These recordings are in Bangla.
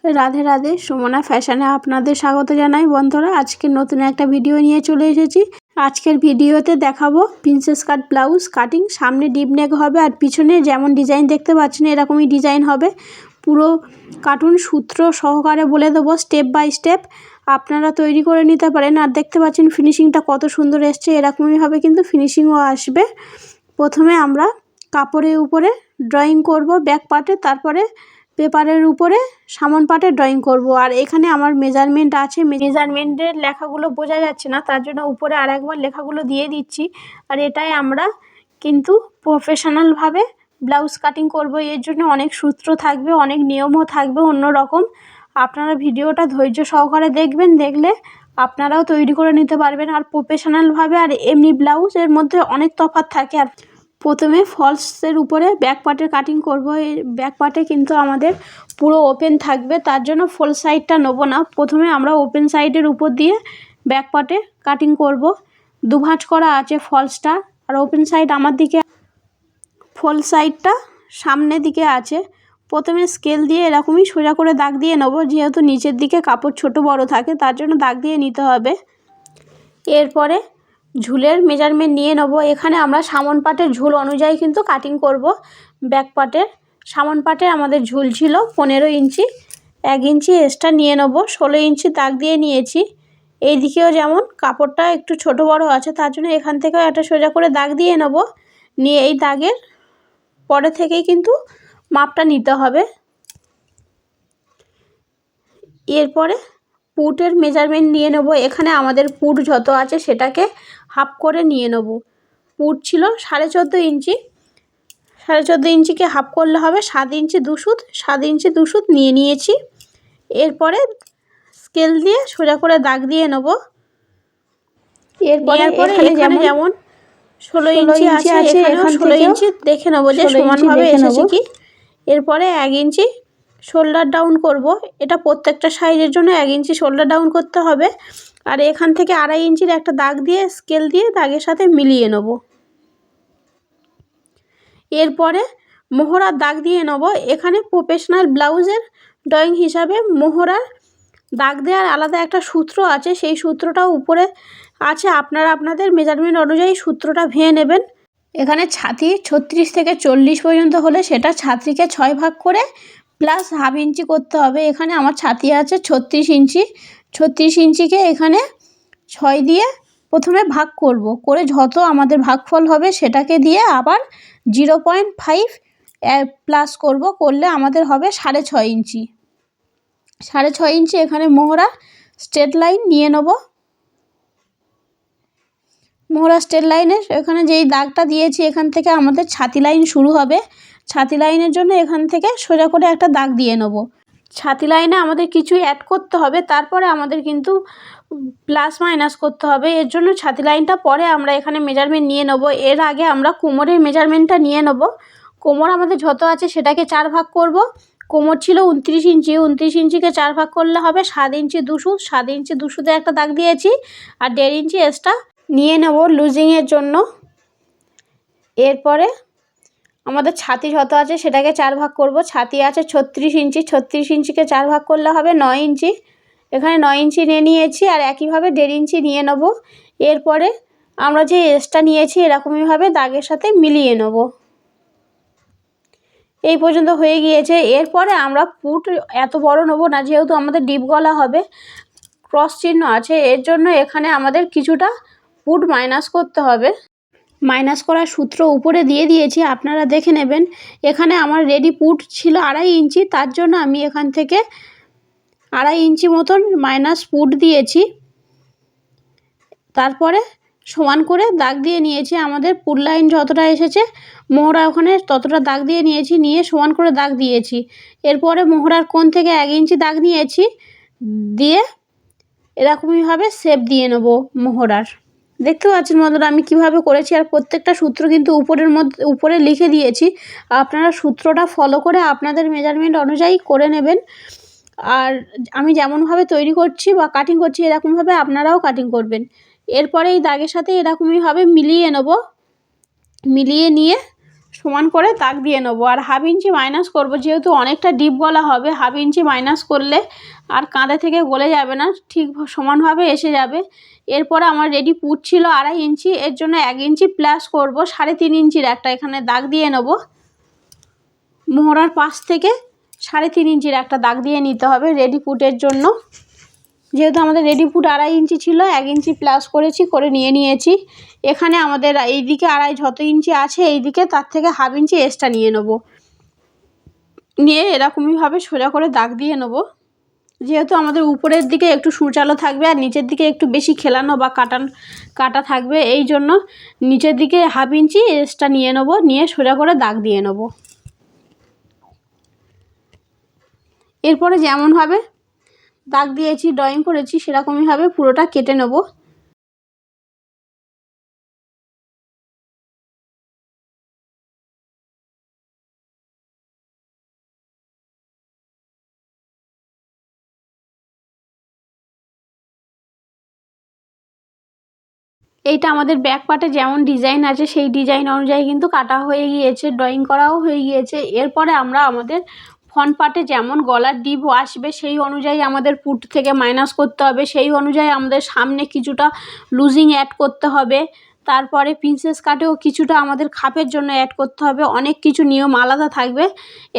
রাধে রাধে, সুমনা ফ্যাশনে আপনাদের স্বাগত জানাই বন্ধুরা। আজকে নতুন একটা ভিডিও নিয়ে চলে এসেছি। আজকের ভিডিওতে দেখাবো প্রিন্সেস কাট ব্লাউজ কাটিং। সামনে ডিপ নেক হবে আর পিছনে যেমন ডিজাইন দেখতে পাচ্ছেন এরকমই ডিজাইন হবে। পুরো কার্টুন সূত্র সহকারে বলে দেবো স্টেপ বাই স্টেপ, আপনারা তৈরি করে নিতে পারেন। আর দেখতে পাচ্ছেন ফিনিশিংটা কত সুন্দর এসছে, এরকমইভাবে কিন্তু ফিনিশিংও আসবে। প্রথমে আমরা কাপড়ের উপরে ড্রয়িং করব ব্যাক পার্টে, তারপরে পেপারের উপরে সামন পার্টে ড্রয়িং করব। আর এখানে আমার মেজারমেন্ট আছে, মেজারমেন্টের লেখাগুলো বোঝা যাচ্ছে না, তার জন্য উপরে আরেকবার লেখাগুলো দিয়ে দিচ্ছি। আর এটাই আমরা কিন্তু প্রফেশনালভাবে ব্লাউজ কাটিং করব, এর জন্য অনেক সূত্র থাকবে, অনেক নিয়মও থাকবে অন্যরকম। আপনারা ভিডিওটা ধৈর্য সহকারে দেখবেন, দেখলে আপনারাও তৈরি করে নিতে পারবেন। আর প্রফেশনালভাবে আর এমনি ব্লাউজের মধ্যে অনেক তফাৎ থাকে। আর প্রথমে ফলসের উপরে ব্যাক পার্টের কাটিং করব। এই ব্যাক পার্টে কিন্তু আমাদের পুরো ওপেন থাকবে, তার জন্য ফল সাইডটা নেব না। প্রথমে আমরা ওপেন সাইডের উপর দিয়ে ব্যাক পার্টে কাটিং করব। দুভাঁজ করা আছে ফলসটা, আর ওপেন সাইড আমার দিকে, ফল সাইডটা সামনের দিকে আছে। প্রথমে স্কেল দিয়ে এরকমই সোজা করে দাগ দিয়ে নেব, যেহেতু নিচের দিকে কাপড় ছোট বড় থাকে তার জন্য দাগ দিয়ে নিতে হবে। এরপরে ঝুলের মেজারমেন্ট নিয়ে নেব। এখানে আমরা সামন পাটের ঝুল অনুযায়ী কিন্তু কাটিং করব। ব্যাক পার্টের সামন পাটে আমাদের ঝুল ছিল 15 ইঞ্চি, 1 ইঞ্চি এক্সট্রা নিয়ে নেব। 16 ইঞ্চি দাগ দিয়ে নিয়েছি। এই দিকেও যেমন কাপড়টা একটু ছোট বড় আছে, তার জন্য এখান থেকেও একটা সোজা করে দাগ দিয়ে নেব। নিয়ে এই দাগের পরে থেকেই কিন্তু মাপটা নিতে হবে। এরপরে পুটের মেজারমেন্ট নিয়ে নেব। এখানে আমাদের পুট যত আছে সেটাকে হাফ করে নিয়ে নেব। পুট ছিল 14.5 ইঞ্চি, 14.5 ইঞ্চিকে হাফ করলে হবে 7 ইঞ্চি 2 সুত, 7 ইঞ্চি 2 সুত নিয়ে নিয়েছি। এরপরে স্কেল দিয়ে সোজা করে দাগ দিয়ে নেব। এরপরে এখানে যেমন 16 ইঞ্চি আছে, এখানেও 16 ইঞ্চি দেখে নেব যে সমানভাবে এসেছে কি। এরপরে 1 ইঞ্চি শোল্ডার ডাউন করব। এটা প্রত্যেকটা সাইজের জন্য 1 ইঞ্চি শোল্ডার ডাউন করতে হবে। আর এখান থেকে 2.5 ইঞ্চির একটা দাগ দিয়ে স্কেল দিয়ে দাগের সাথে মিলিয়ে নেব। এরপরে মোহরার দাগ দিয়ে নেব। এখানে প্রফেশনাল ব্লাউজের ড্রয়িং হিসাবে মোহরার দাগ দেওয়ার আলাদা একটা সূত্র আছে, সেই সূত্রটাও উপরে আছে। আপনারা আপনাদের মেজারমেন্ট অনুযায়ী সূত্রটা ভেঙে নেবেন। এখানে ছাতি 36 থেকে 40 পর্যন্ত হলে সেটা ছাতিকে 6 ভাগ করে প্লাস হাফ ইঞ্চি করতে হবে। এখানে আমার ছাতি আছে 36 ইঞ্চি, 36 ইঞ্চিকে এখানে 6 দিয়ে প্রথমে ভাগ করব, করে যত আমাদের ভাগফল হবে সেটাকে দিয়ে আবার 0.5 প্লাস করব, করলে আমাদের হবে 6.5 ইঞ্চি। 6.5 ইঞ্চি এখানে মোহরা স্ট্রেট লাইন নিয়ে নেব। মোহরা স্ট্রেট লাইনের এখানে যেই দাগটা দিয়েছি এখান থেকে আমাদের ছাতি লাইন শুরু হবে। ছাতি লাইনের জন্য এখান থেকে সোজা করে একটা দাগ দিয়ে নেব। ছাতি লাইনে আমাদের কিছু অ্যাড করতে হবে, তারপরে আমাদের কিন্তু প্লাস মাইনাস করতে হবে। এর জন্য ছাতি লাইনটা পরে আমরা এখানে মেজারমেন্ট নিয়ে নেব। এর আগে আমরা কোমরের মেজারমেন্টটা নিয়ে নেব। কোমর আমাদের যত আছে সেটাকে 4 ভাগ করব। কোমর ছিল 29 ইঞ্চি, 29 ইঞ্চিকে 4 ভাগ করলে হবে 7 ইঞ্চি 2 সুত, 7 ইঞ্চি 2 সুতে একটা দাগ দিয়েছি। আর 1.5 ইঞ্চি এক্সট্রা নিয়ে নেব লুজিংয়ের জন্য। এরপরে আমাদের ছাতি যত আছে সেটাকে 4 ভাগ করব। ছাতি আছে 36 ইঞ্চি, 36 ইঞ্চিকে 4 ভাগ করলে হবে 9 ইঞ্চি। এখানে 9 ইঞ্চি নিয়ে নিয়েছি, আর একইভাবে 1.5 ইঞ্চি নিয়ে নেব। এরপরে আমরা যে এক্সট্রা নিয়েছি এরকমইভাবে দাগের সাথে মিলিয়ে নেব। এই পর্যন্ত হয়ে গিয়েছে। এরপরে আমরা পুট এত বড় নেব না, যেহেতু আমাদের ডিপ গলা হবে, ক্রস চিহ্ন আছে, এর জন্য এখানে আমাদের কিছুটা পুট মাইনাস করতে হবে। মাইনাস করার সূত্র উপরে দিয়ে দিয়েছি, আপনারা দেখে নেবেন। এখানে আমার রেডি পুট ছিল 2.5 ইঞ্চি, তার জন্য আমি এখান থেকে 2.5 ইঞ্চি মতন মাইনাস পুট দিয়েছি। তারপরে সমান করে দাগ দিয়ে নিয়েছি। আমাদের পুট লাইন যতটা এসেছে মোহরা ওখানে ততটা দাগ দিয়ে নিয়েছি, নিয়ে সমান করে দাগ দিয়েছি। এরপরে মোহরার কোণ থেকে 1 ইঞ্চি দাগ নিয়েছি, দিয়ে এরকমইভাবে শেপ দিয়ে নেব মোহরার। দেখতে পাচ্ছেন বন্ধুরা আমি কিভাবে করেছি। আর প্রত্যেকটা সূত্র কিন্তু উপরে লিখে দিয়েছি, আপনারা সূত্রটা ফলো করে আপনাদের মেজারমেন্ট অনুযায়ী করে নেবেন। আর আমি যেমনভাবে তৈরি করছি বা কাটিং করছি এরকমভাবে আপনারাও কাটিং করবেন। এরপরে এই দাগের সাথে এরকমইভাবে মিলিয়ে নেব। মিলিয়ে নিয়ে সমান করে দাগ দিয়ে নেবো। আর হাফ ইঞ্চি মাইনাস করব, যেহেতু অনেকটা ডিপ গলা হবে, হাফ ইঞ্চি মাইনাস করলে আর কাঁধে থেকে গলে যাবে না, ঠিক সমানভাবে এসে যাবে। এরপরে আমার রেডি পুট ছিল 2.5 ইঞ্চি, এর জন্য 1 ইঞ্চি প্লাস করব, 3.5 ইঞ্চির একটা এখানে দাগ দিয়ে নেব। মোহরার পাশ থেকে 3.5 ইঞ্চির একটা দাগ দিয়ে নিতে হবে রেডি পুটের জন্য। যেহেতু আমাদের রেডি পুট 2.5 ইঞ্চি ছিল, 1 ইঞ্চি প্লাস করে নিয়েছি। এখানে আমাদের এই দিকে 2.5 যত ইঞ্চি আছে এই দিকে তার থেকে হাফ ইঞ্চি এক্সট্রা নিয়ে নেব। নিয়ে এরকমইভাবে সোজা করে দাগ দিয়ে নেব। যেহেতু আমাদের উপরের দিকে একটু সূচালো থাকবে আর নিচের দিকে একটু বেশি খেলানো বা কাটা থাকবে, এই জন্য নিচের দিকে হাফ ইঞ্চি এক্সট্রা নিয়ে নেব। নিয়ে সোজা করে দাগ দিয়ে নেব। এরপরে যেমনভাবে দাগ দিয়েছি, ড্রয়িং করেছি, সেরকমইভাবে পুরোটা কেটে নেব। এইটা আমাদের ব্যাক পার্টে যেমন ডিজাইন আছে সেই ডিজাইন অনুযায়ী কিন্তু কাটা হয়ে গিয়েছে, ড্রয়িং করাও হয়ে গিয়েছে। এরপরে আমরা আমাদের ফ্রন্ট পার্টে যেমন গলার ডিপ আসবে সেই অনুযায়ী আমাদের পুট থেকে মাইনাস করতে হবে, সেই অনুযায়ী আমাদের সামনে কিছুটা লুজিং অ্যাড করতে হবে। তারপরে প্রিন্সেস কাটেও কিছুটা আমাদের খাপের জন্য অ্যাড করতে হবে। অনেক কিছু নিয়ম আলাদা থাকবে,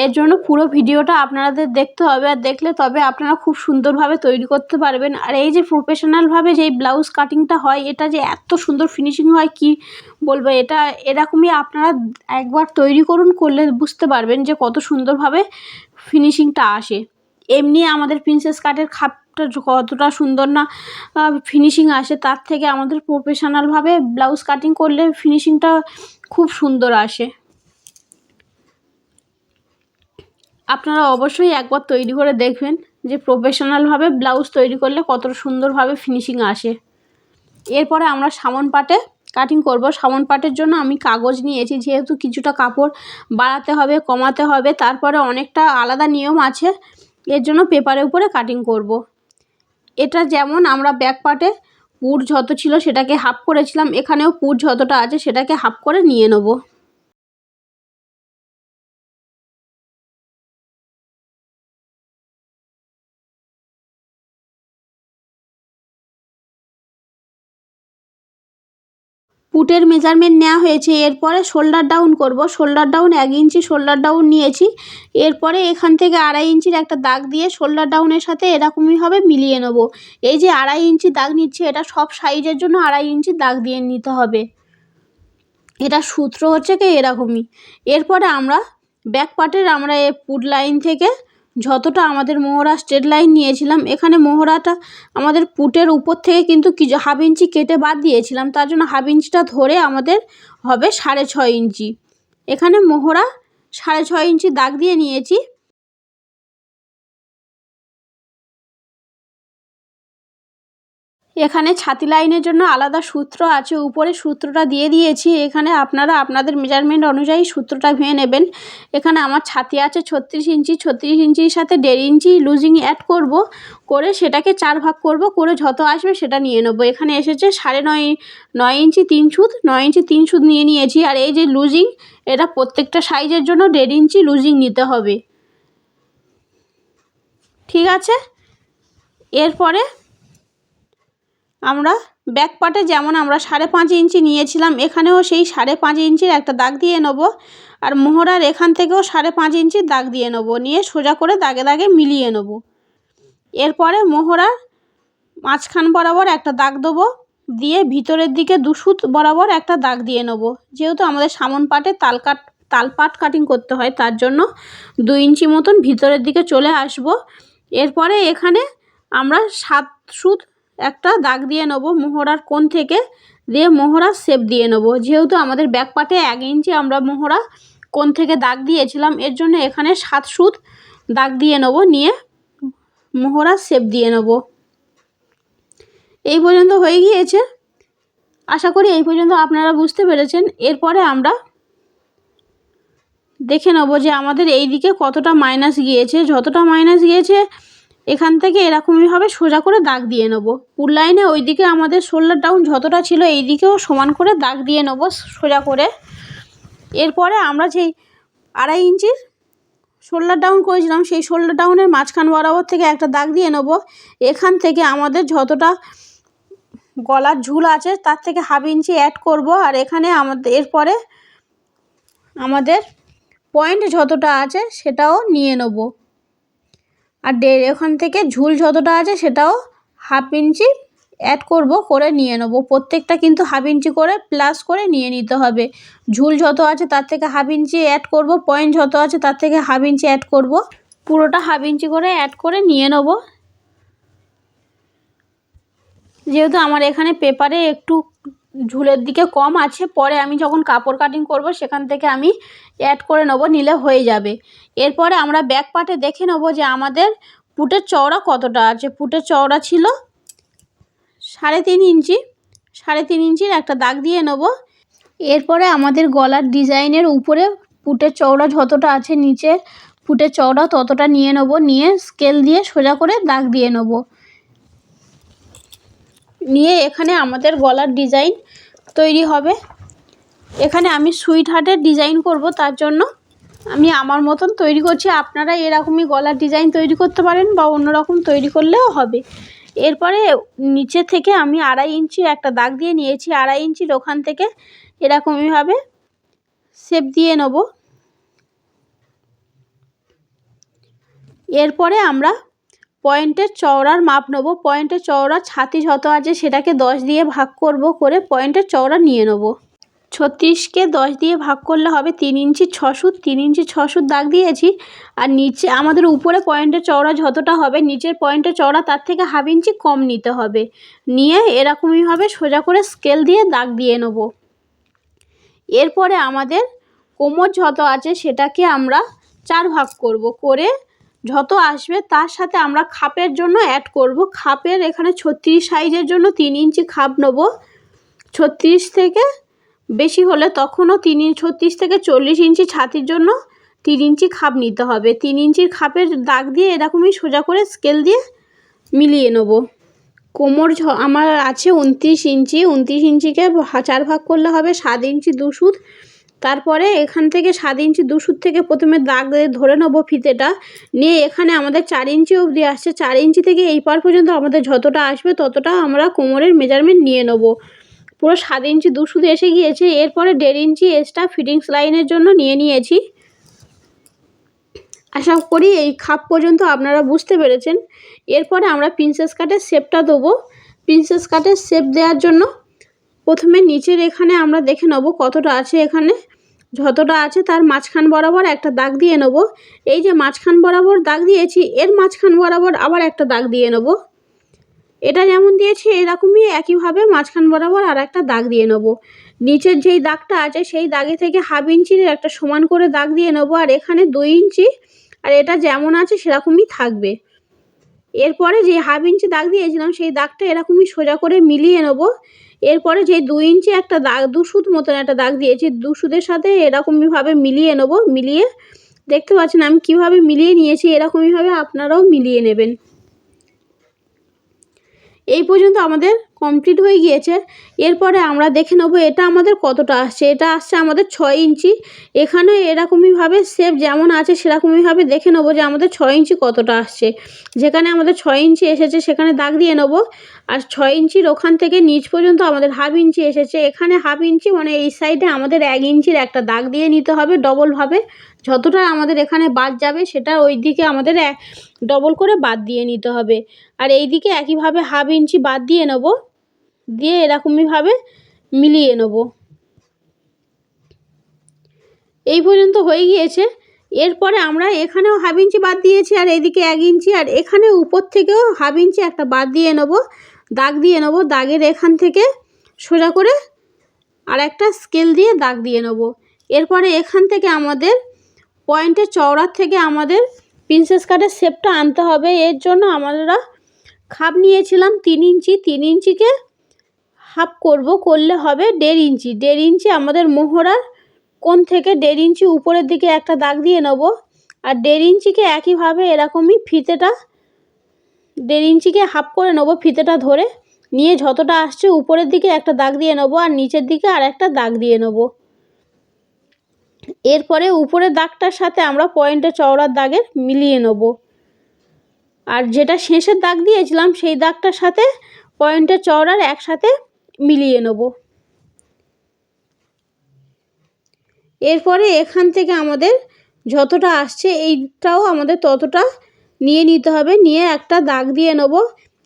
এর জন্য পুরো ভিডিওটা আপনাদের দেখতে হবে। আর দেখলে তবে আপনারা খুব সুন্দরভাবে তৈরি করতে পারবেন। আর এই যে প্রফেশনালভাবে যেই ব্লাউজ কাটিংটা হয়, এটা যে এত সুন্দর ফিনিশিং হয় কি বলবো। এটা এরকমই আপনারা একবার তৈরি করলে বুঝতে পারবেন যে কত সুন্দরভাবে ফিনিশিংটা আসে। এমনি আমাদের প্রিন্সেস কাটের খাপটা কতটা সুন্দর না ফিনিশিং আসে, তার থেকে আমাদের প্রফেশনালভাবে ব্লাউজ কাটিং করলে ফিনিশিংটা খুব সুন্দর আসে। আপনারা অবশ্যই একবার তৈরি করে দেখবেন যে প্রফেশনালভাবে ব্লাউজ তৈরি করলে কতটা সুন্দরভাবে ফিনিশিং আসে। এরপরে আমরা সামন পাটে কাটিং করব। সামন পাটের জন্য আমি কাগজ নিয়েছি, যেহেতু কিছুটা কাপড় বাড়াতে হবে কমাতে হবে, তারপরে অনেকটা আলাদা নিয়ম আছে, এর জন্য পেপারের উপরে কাটিং করব। এটা যেমন আমরা ব্যাক পার্টে পুট যত ছিল সেটাকে হাফ করেছিলাম, এখানেও পুট যতটা আছে সেটাকে হাফ করে নিয়ে নেব। পুটের মেজারমেন্ট নেওয়া হয়েছে। এরপরে শোল্ডার ডাউন করব। শোল্ডার ডাউন 1 ইঞ্চি শোল্ডার ডাউন নিয়েছি। এরপরে এখান থেকে 2.5 ইঞ্চির একটা দাগ দিয়ে শোল্ডার ডাউনের সাথে এরকমইভাবে মিলিয়ে নেব। এই যে 2.5 ইঞ্চি দাগ নিচ্ছি, এটা সব সাইজের জন্য 2.5 ইঞ্চি দাগ দিয়ে নিতে হবে। এটা সূত্র হচ্ছে কি এরকমই। এরপরে আমরা ব্যাক পার্টের আমরা এই পুট লাইন থেকে যতটা আমাদের মোহরা স্ট্রেট লাইন নিয়েছিলাম, এখানে মোহরাটা আমাদের পুটের উপর থেকে কিন্তু হাফ ইঞ্চি কেটে বাদ দিয়েছিলাম, তার জন্য হাফ ইঞ্চিটা ধরে আমাদের হবে 6.5 ইঞ্চি। এখানে মোহরা 6.5 ইঞ্চি দাগ দিয়ে নিয়েছি। এখানে ছাতি লাইনের জন্য আলাদা সূত্র আছে, উপরে সূত্রটা দিয়ে দিয়েছি। এখানে আপনারা আপনাদের মেজারমেন্ট অনুযায়ী সূত্রটা ভেঙে নেবেন। এখানে আমার ছাতি আছে 36 ইঞ্চি, 36 ইঞ্চির সাথে 1.5 ইঞ্চি লুজিং অ্যাড করব, করে সেটাকে 4 ভাগ করব, করে যত আসবে সেটা নিয়ে নেব। এখানে এসেছে 9.5 ইঞ্চি 3 সুত, 9 ইঞ্চি 3 সুত নিয়ে নিয়েছি। আর এই যে লুজিং, এটা প্রত্যেকটা সাইজের জন্য 1.5 ইঞ্চি লুজিং নিতে হবে, ঠিক আছে। এরপরে আমরা ব্যাক পার্টে যেমন আমরা 5.5 ইঞ্চি নিয়েছিলাম, এখানেও সেই 5.5 ইঞ্চির একটা দাগ দিয়ে নেব। আর মোহরার এখান থেকেও 5.5 ইঞ্চির দাগ দিয়ে নেব, নিয়ে সোজা করে দাগে দাগে মিলিয়ে নেব। এরপরে মোহরার মাঝখান বরাবর একটা দাগ দেবো, দিয়ে ভিতরের দিকে 2 সুত বরাবর একটা দাগ দিয়ে নেব। যেহেতু আমাদের সামন পাটে তালপাট কাটিং করতে হয়, তার জন্য 2 ইঞ্চি মতন ভিতরের দিকে চলে আসব। এরপরে এখানে আমরা 7 সুত একটা দাগ দিয়ে নেব মোহরার কোণ থেকে, দিয়ে মোহরার শেপ দিয়ে নেব। যেহেতু আমাদের ব্যাক পার্টে 1 ইঞ্চি আমরা মোহরা কোণ থেকে দাগ দিয়েছিলাম, এর জন্য এখানে 7 সুত দাগ দিয়ে নেব, নিয়ে মোহরার শেপ দিয়ে নেব। এই পর্যন্ত হয়ে গিয়েছে। আশা করি এই পর্যন্ত আপনারা বুঝতে পেরেছেন। এরপরে আমরা দেখে নেব যে আমাদের এই দিকে কতটা মাইনাস গিয়েছে। যতটা মাইনাস গিয়েছে এখান থেকে এরকমইভাবে সোজা করে দাগ দিয়ে নেব। পুট লাইনে ওই দিকে আমাদের শোল্ডার ডাউন যতটা ছিল এই দিকেও সমান করে দাগ দিয়ে নেব সোজা করে। এরপরে আমরা যেই 2.5 ইঞ্চির শোল্ডার ডাউন করেছিলাম সেই শোল্ডার ডাউনের মাঝখান বরাবর থেকে একটা দাগ দিয়ে নেব। এখান থেকে আমাদের যতটা গলার ঝুল আছে তার থেকে 1/2 ইঞ্চি অ্যাড করব। আর এখানে আমাদের এরপরে আমাদের পয়েন্ট যতটা আছে সেটাও নিয়ে নেব। আর এখান থেকে ঝুল যতটা আছে সেটাও 1/2 ইঞ্চি অ্যাড করব, করে নিয়ে নেব। প্রত্যেকটা কিন্তু 1/2 ইঞ্চি করে প্লাস করে নিয়ে নিতে হবে। ঝুল যত আছে তার থেকে 1/2 ইঞ্চি অ্যাড করব, পয়েন্ট যত আছে তার থেকে 1/2 ইঞ্চি অ্যাড করব। পুরোটা 1/2 ইঞ্চি করে অ্যাড করে নিয়ে নেব। যেহেতু আমার এখানে পেপারে একটু ঝুলের দিকে কম আছে, পরে আমি যখন কাপড় কাটিং করব সেখান থেকে আমি অ্যাড করে নেব, নিলে হয়ে যাবে। এরপরে আমরা ব্যাক পার্টে দেখে নেব যে আমাদের পুটের চওড়া কতটা আছে। পুটের চওড়া ছিল 3.5 ইঞ্চি। 3.5 ইঞ্চির একটা দাগ দিয়ে নেব। এরপরে আমাদের গলার ডিজাইনের উপরে পুটের চওড়া যতটা আছে নিচের পুটের চওড়া ততটা নিয়ে নেব, নিয়ে স্কেল দিয়ে সোজা করে দাগ দিয়ে নেব। নিয়ে এখানে আমাদের গলার ডিজাইন তৈরি হবে। এখানে আমি সুইট হার্টের ডিজাইন করব, তার জন্য আমি আমার মতন তৈরি করছি। আপনারা এরকমই গলার ডিজাইন তৈরি করতে পারেন বা অন্য রকম তৈরি করলেও হবে। এরপরে নিচে থেকে আমি 2.5 ইঞ্চি একটা দাগ দিয়ে নিয়েছি। 2.5 ইঞ্চির ওখান থেকে এরকমইভাবে শেপ দিয়ে নেব। এরপরে আমরা পয়েন্টের চওড়ার মাপ নেব। পয়েন্টের চওড়া ছাতি যত আছে সেটাকে 10 দিয়ে ভাগ করব, করে পয়েন্টের চওড়া নিয়ে নেব। 36কে 10 দিয়ে ভাগ করলে হবে 3 ইঞ্চি 6 সুত। 3 ইঞ্চি 6 সুত দাগ দিয়েছি। আর নিচে আমাদের উপরে পয়েন্টের চওড়া যতটা হবে নিচের পয়েন্টের চওড়া তার থেকে 1/2 ইঞ্চি কম নিতে হবে। নিয়ে এরকমইভাবে সোজা করে স্কেল দিয়ে দাগ দিয়ে নেব। এরপরে আমাদের কোমর যত আছে সেটাকে আমরা 4 ভাগ করব, করে যত আসবে তার সাথে আমরা খাপের জন্য অ্যাড করব। খাপের এখানে 36 সাইজের জন্য 3 ইঞ্চি খাপ নেব। 36 থেকে বেশি হলে তখনও 36 থেকে 40 ইঞ্চি ছাতির জন্য 3 ইঞ্চি খাপ নিতে হবে। 3 ইঞ্চির খাপের দাগ দিয়ে এরকমই সোজা করে স্কেল দিয়ে মিলিয়ে নেব। কোমর আমার আছে 29 ইঞ্চি। 29 ইঞ্চিকে 4 ভাগ করলে হবে 7 ইঞ্চি 2 সুত। তারপরে এখান থেকে 7 ইঞ্চি 2 সুত থেকে প্রথমে দাগ ধরে নেব ফিতেটা, নিয়ে এখানে আমাদের 4 ইঞ্চি অবধি আসছে। 4 ইঞ্চি থেকে এই পার পর্যন্ত আমাদের যতটা আসবে ততটা আমরা কোমরের মেজারমেন্ট নিয়ে নেব। পুরো 7 ইঞ্চি 2 সুত এসে গিয়েছে। এরপরে 1.5 ইঞ্চি এক্সট্রা ফিটিংস লাইনের জন্য নিয়ে নিয়েছি। আশা করি এই খাপ পর্যন্ত আপনারা বুঝতে পেরেছেন। এরপরে আমরা প্রিন্সেস কাটের শেপটা দেবো। প্রিন্সেস কাটের শেপ দেওয়ার জন্য প্রথমে নিচের এখানে আমরা দেখে নেব কতটা আছে। এখানে যতটা আছে তার মাঝখান বরাবর একটা দাগ দিয়ে নেব। এই যে মাঝখান বরাবর দাগ দিয়েছি এর মাঝখান বরাবর আবার একটা দাগ দিয়ে নেব। এটা যেমন দিয়েছি এরকমই একইভাবে মাঝখান বরাবর আর একটা দাগ দিয়ে নেব। নিচের যেই দাগটা আছে সেই দাগে থেকে 1/2 ইঞ্চির একটা সমান করে দাগ দিয়ে নেব। আর এখানে 2 ইঞ্চি, আর এটা যেমন আছে সেরকমই থাকবে। এরপরে যে 1/2 ইঞ্চি দাগ দিয়েছিলাম সেই দাগটা এরকমই সোজা করে মিলিয়ে নেব। এরপরে যে 2 ইঞ্চি একটা দাগ 2 সুত মতন একটা দাগ দিয়েছি 2 সুতের সাথে এরকমইভাবে মিলিয়ে নেব। মিলিয়ে দেখতে পাচ্ছেন আমি কিভাবে মিলিয়ে নিয়েছি, এরকমইভাবে আপনারাও মিলিয়ে নেবেন। এই পর্যন্ত আমাদের কমপ্লিট হয়ে গিয়েছে। এরপরে আমরা দেখে নেব এটা আমাদের কতটা আসছে। এটা আসছে আমাদের 6 ইঞ্চি। এখানে এরকমইভাবে শেপ যেমন আছে সেরকমইভাবে দেখে নেব যে আমাদের 6 ইঞ্চি কতটা আসছে। যেখানে আমাদের 6 ইঞ্চি এসেছে সেখানে দাগ দিয়ে নেব। আর 6 ইঞ্চির ওখান থেকে নিচ পর্যন্ত আমাদের 1/2 ইঞ্চি এসেছে। এখানে 1/2 ইঞ্চি মানে এই সাইডে আমাদের 1 ইঞ্চির একটা দাগ দিয়ে নিতে হবে ডবলভাবে। যতটা আমাদের এখানে বাদ যাবে সেটা ওই দিকে আমাদের ডবল করে বাদ দিয়ে নিতে হবে। আর এই দিকে একইভাবে 1/2 ইঞ্চি বাদ দিয়ে নেব, দিয়ে এরকমইভাবে মিলিয়ে নেব। এই পর্যন্ত হয়ে গিয়েছে। এরপরে আমরা এখানেও 1/2 ইঞ্চি বাদ দিয়েছি আর এইদিকে 1 ইঞ্চি, আর এখানে উপর থেকেও 1/2 ইঞ্চি একটা বাদ দিয়ে নেব, দাগ দিয়ে নেব। দাগের এখান থেকে সোজা করে আর একটা স্কেল দিয়ে দাগ দিয়ে নেব। এরপরে এখান থেকে আমাদের পয়েন্টের চওড়ার থেকে আমাদের প্রিন্সেস কাটের শেপটা আনতে হবে। এর জন্য আমরা খাপ নিয়েছিলাম 3 ইঞ্চি। 3 ইঞ্চিকে হাফ করব, করলে হবে 1.5 ইঞ্চি। 1.5 ইঞ্চি আমাদের মোহরার কোণ থেকে 1.5 ইঞ্চি উপরের দিকে একটা দাগ দিয়ে নেব। আর 1.5 ইঞ্চিকে একইভাবে এরকমই ফিতেটা 1.5 ইঞ্চিকে হাফ করে নেব ফিতেটা ধরে, নিয়ে যতটা আসছে উপরের দিকে একটা দাগ দিয়ে নেব আর নিচের দিকে আর একটা দাগ দিয়ে নেব। এরপরে উপরের দাগটার সাথে আমরা পয়েন্টের চওড়ার দাগের মিলিয়ে নেব। আর যেটা শেষের দাগ দিয়েছিলাম সেই দাগটার সাথে পয়েন্টের চওড়ার একসাথে মিলিয়ে নেব। এরপরে এখান থেকে আমাদের যতটা আসছে এইটাও আমাদের ততটা নিয়ে নিতে হবে। নিয়ে একটা দাগ দিয়ে নেব।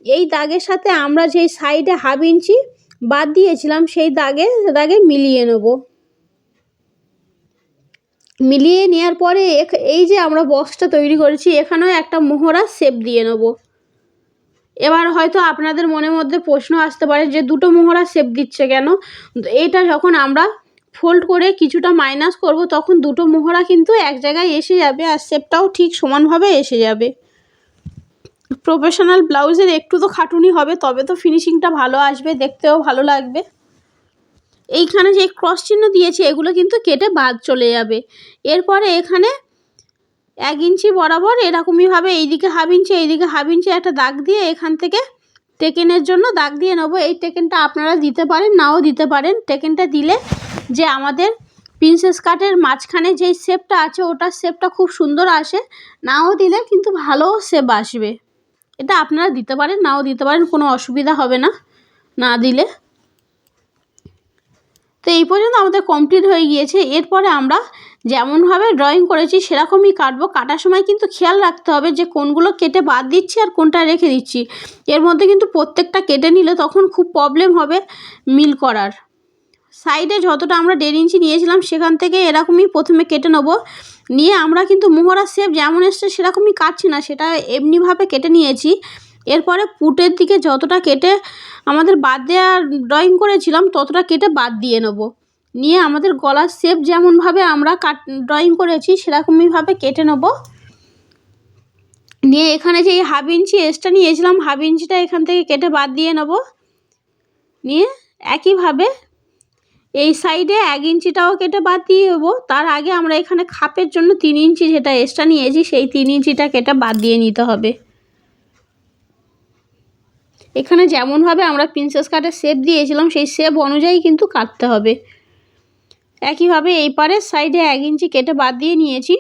এই দাগের সাথে আমরা যেই সাইডে 1/2 ইঞ্চি বাদ দিয়েছিলাম সেই দাগে মিলিয়ে নেব। মিলিয়ে নেওয়ার পরে এই যে আমরা বক্সটা তৈরি করেছি এখানেও একটা মোহরা শেপ দিয়ে নেব। এবার হয়তো আপনাদের মনের মধ্যে প্রশ্ন আসতে পারে যে দুটো মোহরা শেপ দিচ্ছে কেন? এইটা যখন আমরা ফোল্ড করে কিছুটা মাইনাস করব তখন দুটো মোহরা কিন্তু এক জায়গায় এসে যাবে আর শেপটাও ঠিক সমানভাবে এসে যাবে। প্রফেশনাল ব্লাউজের একটু তো খাটুনি হবে, তবে তো ফিনিশিংটা ভালো আসবে, দেখতেও ভালো লাগবে। এইখানে যে ক্রস চিহ্ন দিয়েছি এগুলো কিন্তু কেটে বাদ চলে যাবে। এরপরে এখানে 1 ইঞ্চি বরাবর এরকমইভাবে এইদিকে 1/2 ইঞ্চি এইদিকে 1/2 ইঞ্চি একটা দাগ দিয়ে এখান থেকে টেকেনের জন্য দাগ দিয়ে নেব। এই টেকেনটা আপনারা দিতে পারেন, নাও দিতে পারেন। টেকেনটা দিলে যে আমাদের প্রিন্সেস কাটের মাঝখানে যেই শেপটা আছে ওটার শেপটা খুব সুন্দর আসে। নাও দিলে কিন্তু ভালো শেপ আসবে। এটা আপনারা দিতে পারেন, নাও দিতে পারেন, কোনো অসুবিধা হবে না না দিলে। তো এই পর্যন্ত আমাদের কমপ্লিট হয়ে গিয়েছে। এরপরে আমরা যেমনভাবে ড্রয়িং করেছি সেরকমই কাটবো। কাটার সময় কিন্তু খেয়াল রাখতে হবে যে কোনগুলো কেটে বাদ দিচ্ছি আর কোনটা রেখে দিচ্ছি। এর মধ্যে কিন্তু প্রত্যেকটা কেটে নিলে তখন খুব প্রবলেম হবে মিল করার। সাইডে যতটা আমরা 1.5 ইঞ্চি নিয়েছিলাম সেখান থেকে এরকমই প্রথমে কেটে নেব। নিয়ে আমরা কিন্তু মোহরার শেপ যেমন এসছে সেরকমই কাটছি না, সেটা এমনিভাবে কেটে নিয়েছি। এরপরে পুটের দিকে যতটা কেটে আমাদের বাদ দেওয়ার ড্রয়িং করেছিলাম ততটা কেটে বাদ দিয়ে নেব। নিয়ে আমাদের গলার শেপ যেমনভাবে আমরা ড্রয়িং করেছি সেরকমইভাবে কেটে নেব। নিয়ে এখানে যে 1/2 ইঞ্চি এক্সট্রা নিয়েছিলাম 1/2 ইঞ্চিটা এখান থেকে কেটে বাদ দিয়ে নেব। নিয়ে একইভাবে এই সাইডে 1 ইঞ্চিটাও কেটে বাদ দিয়ে দেবো। তার আগে আমরা এখানে খাপের জন্য 3 ইঞ্চি যেটা এক্সট্রা নিয়েছি সেই 3 ইঞ্চিটা কেটে বাদ দিয়ে নিতে হবে। এখানে যেমনভাবে আমরা প্রিন্সেস কাটের শেপ দিয়েছিলাম সেই শেপ অনুযায়ী কিন্তু কাটতে হবে। একইভাবে এই পারের সাইডে 1 ইঞ্চি কেটে বাদ দিয়ে নিয়েছি।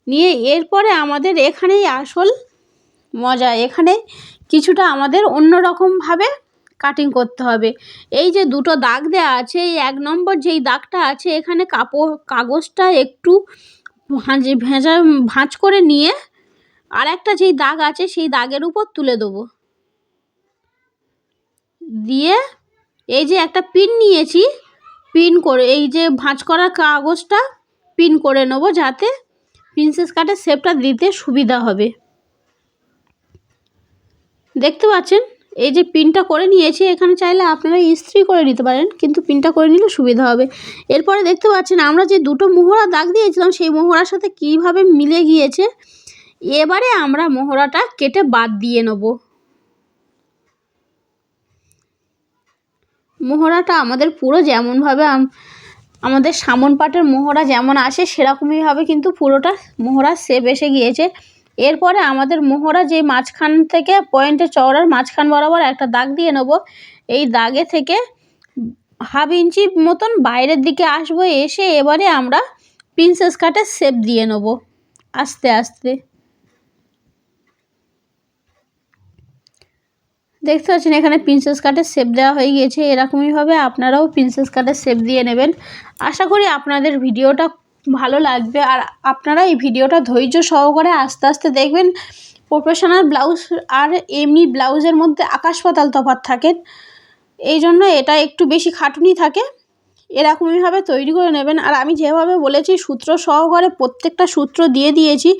নিয়ে এরপরে আমাদের এখানেই আসল মজা। এখানে কিছুটা আমাদের অন্য রকমভাবে কাটিং করতে হবে। এই যে দুটো দাগ দেওয়া আছে, এই 1 নম্বর যেই দাগটা আছে এখানে কাগজটা একটু ভাঁজ করে নিয়ে আর একটা যেই দাগ আছে সেই দাগের উপর তুলে দেবো। দিয়ে এই যে একটা পিন নিয়েছি, পিন করে এই যে ভাঁজ করা কাগজটা পিন করে নেব যাতে প্রিন্সেস কাটের শেপটা দিতে সুবিধা হবে। দেখতে পাচ্ছেন এই যে পিনটা করে নিয়েছি। এখানে চাইলে আপনারা ইস্ত্রি করে নিতে পারেন, কিন্তু পিনটা করে নিলে সুবিধা হবে। এরপরে দেখতে পাচ্ছেন আমরা যে দুটো মোহরা দাগ দিয়েছিলাম সেই মোহরার সাথে কীভাবে মিলে গিয়েছে। এবারে আমরা মোহরাটা কেটে বাদ দিয়ে নেব। মোহরাটা আমাদের পুরো যেমনভাবে আমাদের সামন পাটের মোহরা যেমন আসে সেরকমইভাবে কিন্তু পুরোটা মোহরার শেপ এসে গিয়েছে। এরপরে আমাদের মোহরা যে মাঝখান থেকে পয়েন্টের চওড়ার মাঝখান বরাবর একটা দাগ দিয়ে নেব। এই দাগে থেকে 1/2 ইঞ্চি মতন বাইরের দিকে আসবো। এসে এবারে আমরা প্রিন্সেস কাটের শেপ দিয়ে নেব আস্তে আস্তে। দেখতে পাচ্ছেন এখানে প্রিন্সেস কাটের শেপ দেওয়া হয়ে গিয়েছে। এরকমইভাবে আপনারাও প্রিন্সেস কাটের শেপ দিয়ে নেবেন। আশা করি আপনাদের ভিডিওটা ভালো লাগবে আর আপনারা এই ভিডিওটা ধৈর্য সহকারে আস্তে আস্তে দেখবেন। প্রফেশনাল ব্লাউজ আর এমনি ব্লাউজের মধ্যে আকাশ পাতাল তফাৎ থাকে, এই জন্য এটা একটু বেশি খাটুনি থাকে। এরকমইভাবে তৈরি করে নেবেন। আর আমি যেভাবে বলেছি সূত্র সহকারে প্রত্যেকটা সূত্র দিয়ে দিয়েছি।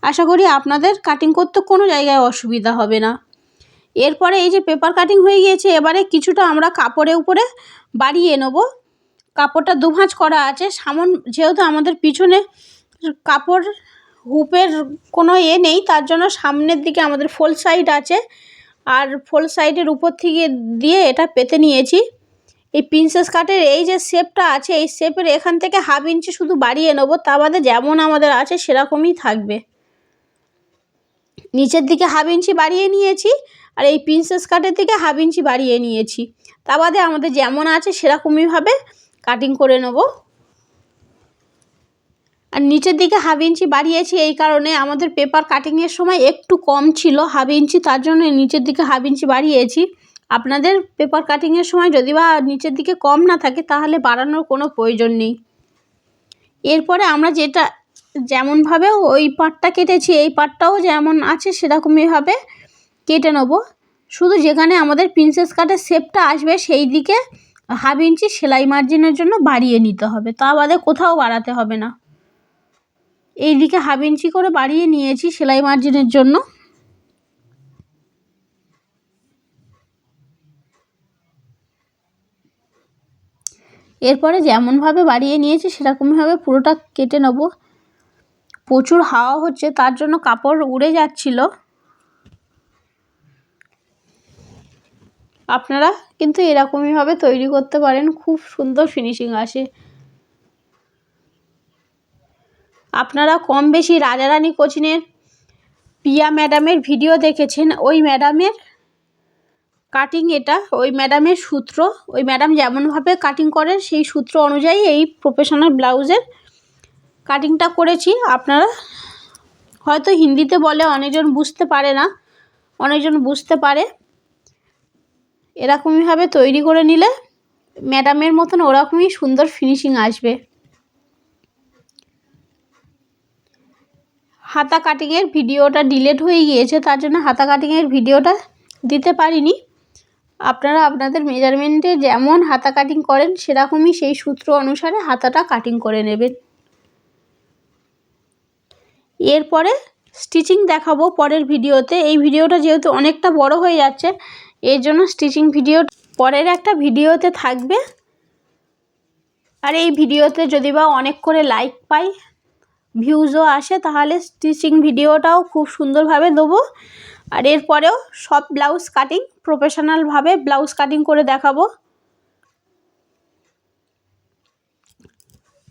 আশা করি আপনাদের কাটিং করতে কোনো জায়গায় অসুবিধা হবে না। এরপরে এই যে পেপার কাটিং হয়ে গিয়েছে, এবারে কিছুটা আমরা কাপড়ের উপরে বাড়িয়ে নেব। কাপড়টা দুভাঁজ করা আছে সামন, যেহেতু আমাদের পিছনে কাপড় হুপের কোনো নেই তার জন্য সামনের দিকে আমাদের ফোল সাইড আছে আর ফোল সাইডের উপর থেকে দিয়ে এটা পেতে নিয়েছি। এই প্রিন্সেস কাটের এই যে শেপটা আছে এই শেপের এখান থেকে 1/2 ইঞ্চি শুধু বাড়িয়ে নেব। তা বাদে যেমন আমাদের আছে সেরকমই থাকবে। নিচের দিকে 1/2 ইঞ্চি বাড়িয়ে নিয়েছি আর এই প্রিন্সেস কাটের দিকে 1/2 ইঞ্চি বাড়িয়ে নিয়েছি। তা বাদে আমাদের যেমন আছে সেরকমইভাবে কাটিং করে নেব। আর নিচের দিকে হাফ ইঞ্চি বাড়িয়েছি এই কারণে আমাদের পেপার কাটিংয়ের সময় একটু কম ছিল হাফ ইঞ্চি, তার জন্য নিচের দিকে হাফ ইঞ্চি বাড়িয়েছি। আপনাদের পেপার কাটিংয়ের সময় যদি বা নিচের দিকে কম না থাকে তাহলে বাড়ানোর কোনো প্রয়োজন নেই। এরপরে আমরা যেমনভাবে ওই পাটটা কেটেছি এই পাটটাও যেমন আছে সেরকমইভাবে কেটে নেব। শুধু যেখানে আমাদের প্রিন্সেস কাটের শেপটা আসবে সেই দিকে হাফ ইঞ্চি সেলাই মার্জিনের জন্য বাড়িয়ে নিতে হবে, তা বাদে কোথাও বাড়াতে হবে না। এই দিকে হাফ ইঞ্চি করে বাড়িয়ে নিয়েছি সেলাই মার্জিনের জন্য। এরপরে যেমনভাবে বাড়িয়ে নিয়েছি সেরকমভাবে পুরোটা কেটে নেব। প্রচুর হাওয়া হচ্ছে তার জন্য কাপড় উড়ে যাচ্ছিল। আপনারা কিন্তু এরকমইভাবে তৈরি করতে পারেন, খুব সুন্দর ফিনিশিং আসে। আপনারা কম বেশি রাজারানী কোচিনের পিয়া ম্যাডামের ভিডিও দেখেছেন, ওই ম্যাডামের কাটিং এটা, ওই ম্যাডামের সূত্র, ওই ম্যাডাম যেমনভাবে কাটিং করেন সেই সূত্র অনুযায়ী এই প্রফেশনাল ব্লাউজের কাটিংটা করেছি। আপনারা হয়তো হিন্দিতে বলে অনেকজন বুঝতে পারে না, অনেকজন বুঝতে পারে। এরকমইভাবে তৈরি করে নিলে ম্যাডামের মতন ওরকমই সুন্দর ফিনিশিং আসবে। হাতা কাটিংয়ের ভিডিওটা ডিলিট হয়ে গিয়েছে, তার জন্য হাতা কাটিংয়ের ভিডিওটা দিতে পারিনি। আপনারা আপনাদের মেজারমেন্টে যেমন হাতা কাটিং করেন সেরকমই সেই সূত্র অনুসারে হাতাটা কাটিং করে নেবেন। এরপরে স্টিচিং দেখাবো পরের ভিডিওতে। এই ভিডিওটা যেহেতু অনেকটা বড় হয়ে যাচ্ছে এর জন্য স্টিচিং ভিডিও পরের একটা ভিডিওতে থাকবে। আর এই ভিডিওতে যদি বা অনেক করে লাইক পাই, ভিউজও আসে, তাহলে স্টিচিং ভিডিওটাও খুব সুন্দরভাবে দেবো। আর এরপরেও সব ব্লাউজ কাটিং প্রফেশনালভাবে ব্লাউজ কাটিং করে দেখাবো।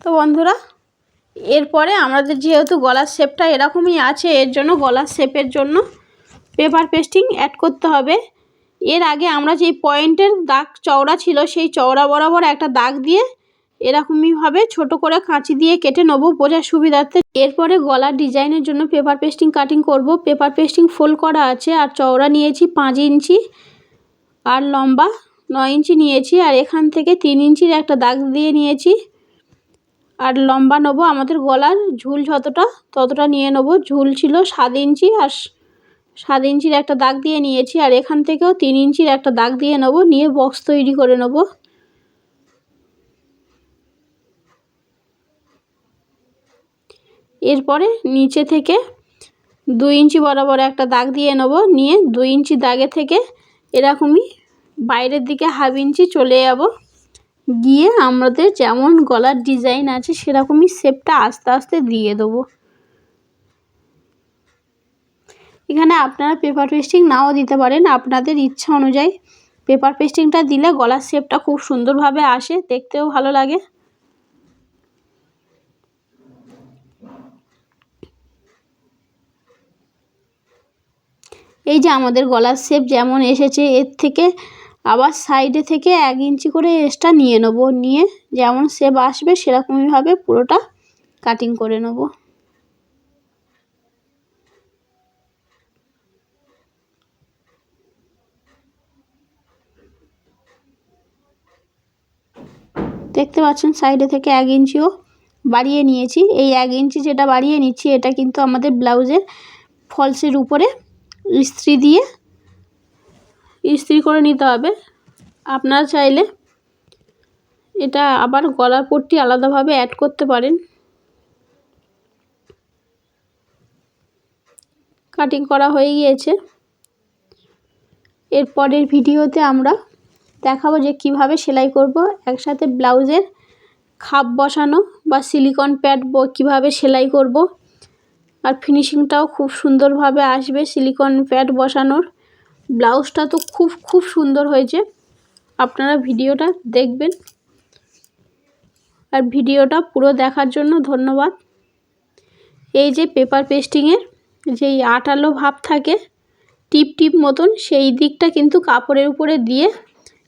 তো বন্ধুরা, এরপরে আমাদের যেহেতু গলার শেপটা এরকমই আছে, এর জন্য গলার শেপের জন্য পেপার পেস্টিং অ্যাড করতে হবে। এর আগে আমরা যেই পয়েন্টের দাগ চওড়া ছিল সেই চওড়া বরাবর একটা দাগ দিয়ে এরকমইভাবে ছোট করে কাঁচি দিয়ে কেটে নেবো বোঝার সুবিধার্থে। এরপরে গলার ডিজাইনের জন্য পেপার পেস্টিং কাটিং করব। পেপার পেস্টিং ফোল্ড করা আছে, আর চওড়া নিয়েছি 5 ইঞ্চি আর লম্বা 9 ইঞ্চি নিয়েছি। আর এখান থেকে 3 ইঞ্চির একটা দাগ দিয়ে নিয়েছি। আর লম্বা নেবো আমাদের গলার ঝুল ততটা নিয়ে নেবো। ঝুল ছিল 7 ইঞ্চি, আর 7 ইঞ্চির একটা দাগ দিয়ে নিয়েছি। আর এখান থেকেও 3 ইঞ্চির একটা দাগ দিয়ে নেবো, নিয়ে বক্স তৈরি করে নেবো। এরপরে নিচে থেকে 2 ইঞ্চি বরাবর একটা দাগ দিয়ে নেবো, নিয়ে 2 ইঞ্চি দাগে থেকে এরকমই বাইরের দিকে হাফ ইঞ্চি চলে যাব, গিয়ে আমাদের যেমন গলার ডিজাইন আছে সেরকমই শেপটা আস্তে আস্তে দিয়ে দেবো। এখানে আপনারা পেপার পেস্টিং নাও দিতে পারেন, আপনাদের ইচ্ছা অনুযায়ী। পেপার পেস্টিংটা দিলে গলার শেপটা খুব সুন্দরভাবে আসে, দেখতেও ভালো লাগে। এই যে আমাদের গলার শেপ যেমন এসেছে, এর থেকে আবার সাইডে থেকে 1 ইঞ্চি করে এক্সট্রা নিয়ে নেব, নিয়ে যেমন শেপ আসবে সেরকমইভাবে পুরোটা কাটিং করে নেব। দেখতে পাচ্ছেন সাইডে থেকে 1 ইঞ্চিও বাড়িয়ে নিয়েছি। এই 1 ইঞ্চি যেটা বাড়িয়ে নিচ্ছি এটা কিন্তু আমাদের ব্লাউজের ফলসের উপরে ইস্ত্রি করে নিতে হবে। আপনারা চাইলে এটা আবার গলার পট্টি আলাদাভাবে অ্যাড করতে পারেন। কাটিং করা হয়ে গিয়েছে। এরপরের ভিডিওতে আমরা দেখাবো যে কিভাবে সেলাই করব। একসাথে ব্লাউজের খাপ বসানো বা সিলিকন প্যাড কিভাবে সেলাই করব, আর ফিনিশিংটাও খুব সুন্দরভাবে আসবে সিলিকন প্যাড বসানোর। ব্লাউজটা তো খুব সুন্দর হয়েছে, আপনারা ভিডিওটা দেখবেন। আর ভিডিওটা পুরো দেখার জন্য ধন্যবাদ। এই যে পেপার পেস্টিংয়ের যেই আঠালো ভাব থাকে টিপ মতন, সেই দিকটা কিন্তু কাপড়ের উপরে দিয়ে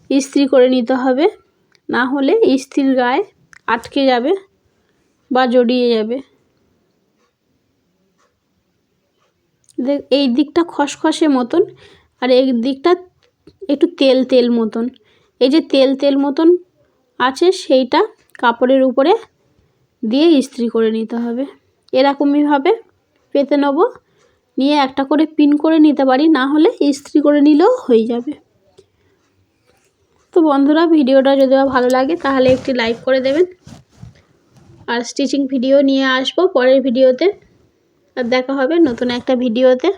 ইস্ত্রি করে নিতে হবে, না হলে ইস্ত্রির গায়ে আটকে যাবে বা জড়িয়ে যাবে। এই দিকটা খসখসে মতন আর এই দিকটা একটু তেল তেল মতন। এই যে তেল তেল মতন আছে সেইটা কাপড়ের উপরে দিয়ে ইস্ত্রি করে নিতে হবে। এরকমইভাবে পেতে নেব, নিয়ে একটা করে পিন করে নিতে পারি, না হলে ইস্ত্রি করে নিলেও হয়ে যাবে। তো বন্ধুরা, ভিডিওটা যদি ভালো লাগে তাহলে একটি লাইক করে দেবেন। আর স্টিচিং ভিডিও নিয়ে আসবো পরের ভিডিওতে। আর দেখা হবে নতুন একটা ভিডিওতে।